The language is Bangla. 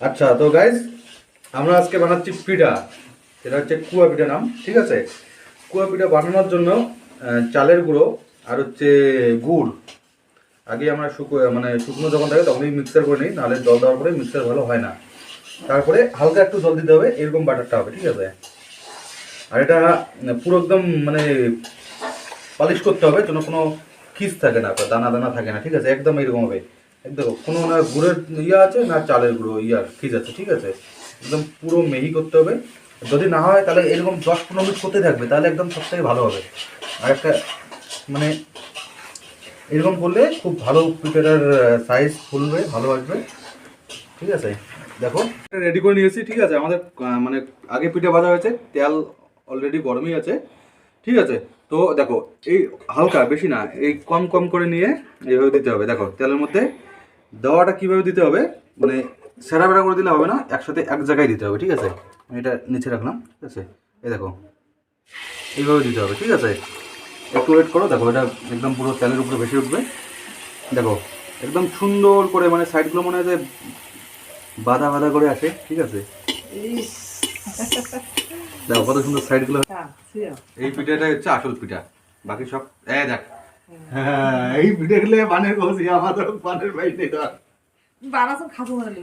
আচ্ছা তো গাইজ, আমরা আজকে বানাচ্ছি পিঠা। এটা হচ্ছে কুয়া পিঠা নাম, ঠিক আছে। কুয়া পিঠা বানানোর জন্য চালের গুঁড়ো আর হচ্ছে গুড় আগে আমরা শুকনো যখন থাকে তখনই মিক্সার করে নিই, নাহলে জল দেওয়ার পরে মিক্সার ভালো হয় না। তারপরে হালকা একটু জল দিতে হবে, এরকম বাটারটা হবে, ঠিক আছে। আর এটা পুরো একদম পালিশ করতে হবে, যেন কোনো খিস থাকে না, দানা দানা থাকে না, ঠিক আছে। একদম এরকম হবে, একদম কোনো না গুড়ের ইয়ে আছে না চালের গুঁড়ো খিস আছে, ঠিক আছে। একদম পুরো মিহি করতে হবে। যদি না হয় তাহলে এরকম 10-15 মিনিট করতে থাকবে, তাহলে একদম সবথেকে ভালো হবে। আর একটা মানে এরকম করলে খুব ভালো পিঠাটার সাইজ ফুলবে, ভালো আসবে, ঠিক আছে। দেখো রেডি করে নিয়েছি, ঠিক আছে। আমাদের আগে পিঠে ভাজা হয়েছে, তেল অলরেডি গরমই আছে, ঠিক আছে। তো দেখো, এই হালকা বেশি না, এই কম কম করে নিয়ে এইভাবে দিতে হবে। দেখো তেলের মধ্যে দেওয়াটা কিভাবে দিতে হবে, সেরা বেড়া করে দিলে হবে না, একসাথে এক জায়গায় দিতে হবে, ঠিক আছে। আমি এটা নিচে রাখলাম, ঠিক আছে। এই দেখো এইভাবে দিতে হবে, ঠিক আছে। একটু ওয়েট করো, দেখো এটা একদম পুরো তেলের উপরে ভেসে উঠবে। দেখো একদম সুন্দর করে সাইডগুলো মনে হয় যে বাঁধা বাঁধা করে আসে, ঠিক আছে। দেখো কত সুন্দর সাইডগুলো। এই পিঠাটা হচ্ছে আসল পিঠা, বাকি সব দেখ। হ্যাঁ, এই পিঠে গুলো বানের কৌশি, আমাদের বানের বাইরে বানাসন খাবো